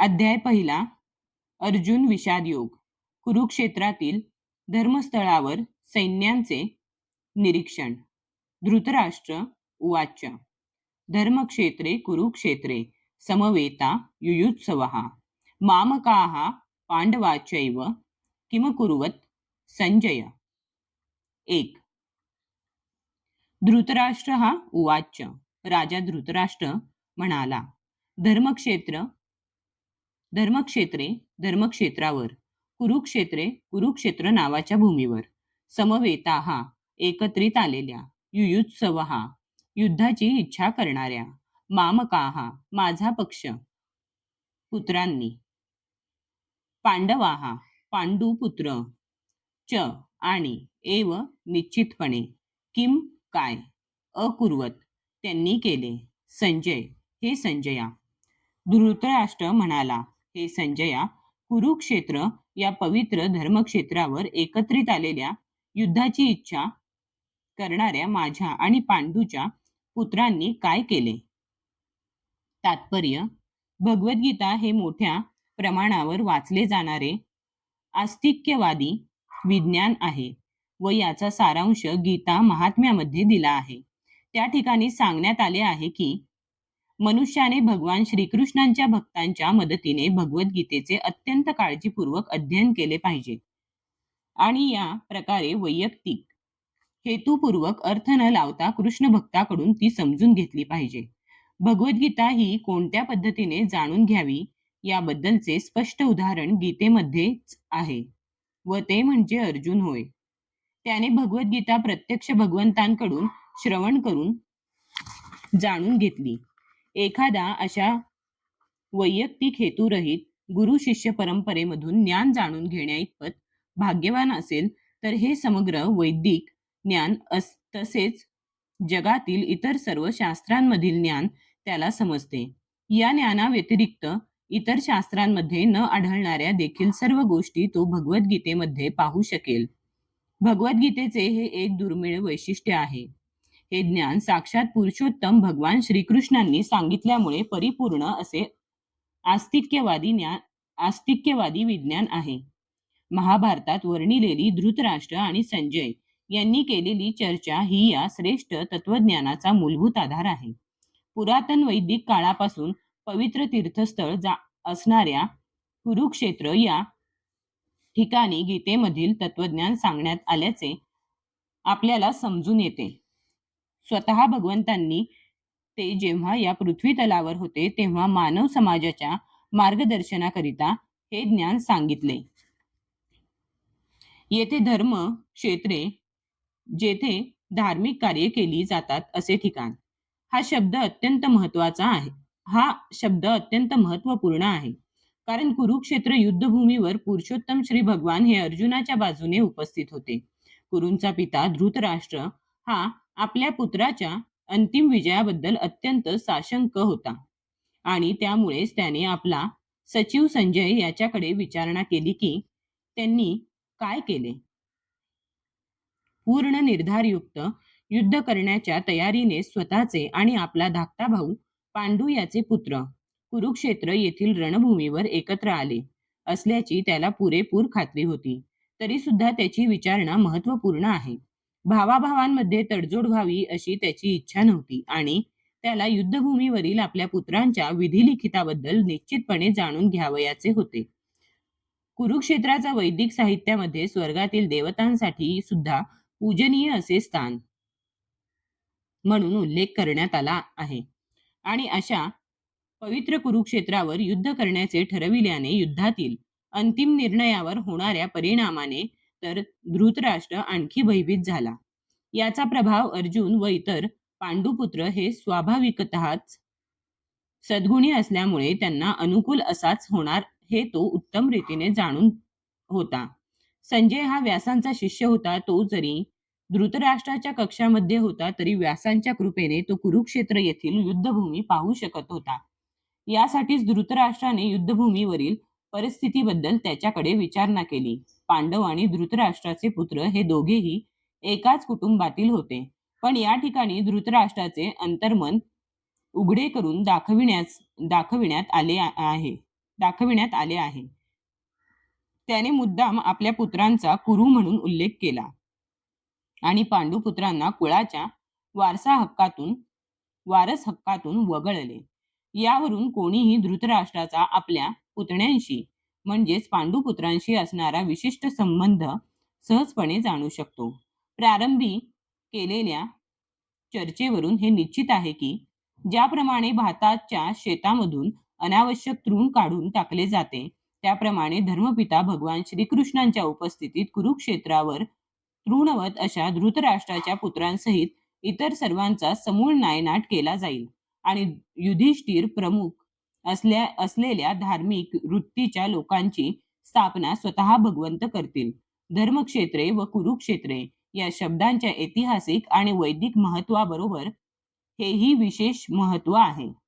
अध्याय पहिला. अर्जुन विषाद योग. कुरुक्षेत्रातील धर्मस्थळावर सैन्यांचे निरीक्षण. धृतराष्ट्र उवाच. धर्मक्षेत्रे कुरुक्षेत्रे समवेता युयुत्सवः मामकाः पांडवाचैव किमकुर्वत संजय. 1. धृतराष्ट्र हा उवाच. राजा धृतराष्ट्र म्हणाला, धर्मक्षेत्रावर कुरुक्षेत्र नावाच्या भूमीवर समवेताहा एकत्रित आलेल्या, युयुत्सवः युद्धाची इच्छा करणाऱ्या, मामकाहा माझा पक्ष पुत्रांनी, पांडवाहा पांडुपुत्र, च आणि एव निश्चितपणे, किम काय, अकुर्वत त्यांनी केले, संजय हे संजया. धृतराष्ट्र म्हणाला, हे संजया, कुरुक्षेत्र या पवित्र धर्मक्षेत्रावर एकत्रित आलेल्या, युद्धाची इच्छा करणाऱ्या माझ्या आणि पांडूच्या पुत्रांनी काय केले. तात्पर्य. भगवद्गीता हे मोठ्या प्रमाणावर वाचले जाणारे आस्तिक्यवादी विज्ञान आहे व याचा सारांश गीता महात्म्यामध्ये दिला आहे. त्या ठिकाणी सांगण्यात आले आहे की मनुष्याने भगवान श्रीकृष्णांच्या भक्तांच्या मदतीने भगवद्गीतेचे अत्यंत काळजीपूर्वक अध्ययन केले पाहिजे आणि या प्रकारे वैयक्तिक हेतुपूर्वक अर्थ न लावता कृष्ण भक्ताकडून ती समजून घेतली पाहिजे. भगवद्गीता ही कोणत्या पद्धतीने जाणून घ्यावी याबद्दलचे स्पष्ट उदाहरण गीतेमध्येच आहे व ते म्हणजे अर्जुन होय. त्याने भगवद्गीता प्रत्यक्ष भगवंतांकडून श्रवण करून जाणून घेतली. एखादा अशा वैयक्तिक हेतुरहित गुरु शिष्य परंपरेमधून ज्ञान जाणून घेण्याइतपत भाग्यवान असेल तर हे समग्र वैदिक ज्ञान तसेच जगातील इतर सर्व शास्त्रांमधील ज्ञान त्याला समजते. या ज्ञानाव्यतिरिक्त इतर शास्त्रांमध्ये न आढळणाऱ्या देखील सर्व गोष्टी तो भगवद्गीतेमध्ये पाहू शकेल. भगवद्गीतेचे हे एक दुर्मिळ वैशिष्ट्य आहे. हे ज्ञान साक्षात पुरुषोत्तम भगवान श्रीकृष्णांनी सांगितल्यामुळे परिपूर्ण असे आस्तिक्यवादी विज्ञान आहे. महाभारतात वर्णिलेली धृतराष्ट्र आणि संजय यांनी केलेली चर्चा ही या श्रेष्ठ तत्वज्ञानाचा मूलभूत आधार आहे. पुरातन वैदिक काळापासून पवित्र तीर्थस्थळ असणाऱ्या कुरुक्षेत्र या ठिकाणी गीतेमधील तत्वज्ञान सांगण्यात आल्याचे आपल्याला समजून येते. स्वतः भगवंतांनी ते जेव्हा या पृथ्वी तलावर होते तेव्हा मानव समाजाच्या मार्गदर्शनाकरिता हे ज्ञान सांगितले. येथे धर्म क्षेत्रे जेथे धार्मिक कार्य केली जातात असे ठिकाण. हा शब्द अत्यंत महत्वपूर्ण आहे कारण कुरुक्षेत्र युद्धभूमीवर पुरुषोत्तम श्री भगवान हे अर्जुनाच्या बाजूने उपस्थित होते. कुरूंचा पिता धृतराष्ट्र हा आपल्या पुत्राच्या अंतिम विजयाबद्दल अत्यंत साशंक होता आणि त्यामुळेच त्याने आपला सचिव संजय याच्याकडे विचारणा केली की त्यांनी काय केले. पूर्ण निर्धारयुक्त युद्ध करण्याच्या तयारीने स्वतःचे आणि आपला धाकटा भाऊ पांडू याचे पुत्र कुरुक्षेत्र येथील रणभूमीवर एकत्र आले असल्याची त्याला पुरेपूर खात्री होती. तरी सुद्धा त्याची विचारणा महत्वपूर्ण आहे. भावाभावांमध्ये तडजोड व्हावी अशी त्याची इच्छा नव्हती आणि त्याला युद्धभूमीवरील आपल्या पुत्रांच्या विधिलिखिताबद्दल निश्चितपणे जाणून घ्यावयाचे होते. कुरुक्षेत्राचा वैदिक साहित्यामध्ये स्वर्गातील देवतांसाठी सुद्धा पूजनीय असे स्थान म्हणून उल्लेख करण्यात आला आहे आणि अशा पवित्र कुरुक्षेत्रावर युद्ध करण्याचे ठरविल्याने युद्धातील अंतिम निर्णयावर होणाऱ्या परिणामाने तर धृतराष्ट्र आणखी भयभीत झाला. याचा प्रभाव अर्जुन व इतर पांडुपुत्र हे स्वाभाविकतःच सद्गुणी असल्यामुळे त्यांना अनुकूल असाच होणार हे तो उत्तम रीतीने जाणून होता. संजय हा व्यासांचा शिष्य होता. तो जरी धृतराष्ट्राच्या कक्षामध्ये होता तरी व्यासांच्या कृपेने तो कुरुक्षेत्र येथील युद्धभूमी पाहू शकत होता. यासाठीच धृतराष्ट्राने युद्धभूमीवरील परिस्थितीबद्दल त्याच्याकडे विचारणा केली. पांडव आणि धृतराष्ट्राचे पुत्र हे दोघेही एकाच कुटुंबातील होते, पण या ठिकाणी धृतराष्ट्राचे अंतर्मन उघडे करून दाखविण्यात आले आहे. दाखविण्यात आले आहे. त्याने मुद्दाम आपल्या पुत्रांचा कुरु म्हणून उल्लेख केला आणि पांडुपुत्रांना कुळाच्या वारस हक्कातून वगळले. यावरून कोणीही धृतराष्ट्राचा आपल्या पुतण्यांशी म्हणजेच पांडुपुत्रांशी असणारा विशिष्ट संबंध सहजपणे जाणू शकतो. प्रारंभी केलेल्या चर्चेवरून हे निश्चित आहे की ज्याप्रमाणे भाताच्या शेतामधून अनावश्यक तृण काढून टाकले जाते, त्याप्रमाणे धर्मपिता भगवान श्रीकृष्णांच्या उपस्थितीत कुरुक्षेत्रावर तृणवत अशा धृतराष्ट्राच्या पुत्रांसहित इतर सर्वांचा समूळ नायनाट केला जाईल आणि युधिष्ठिर प्रमुख असलेल्या धार्मिक वृत्तीच्या लोकांची स्थापना स्वतः भगवंत करतील. धर्मक्षेत्रे व कुरुक्षेत्रे या शब्दांच्या ऐतिहासिक आणि वैदिक महत्वाबरोबर हेही विशेष महत्व आहे.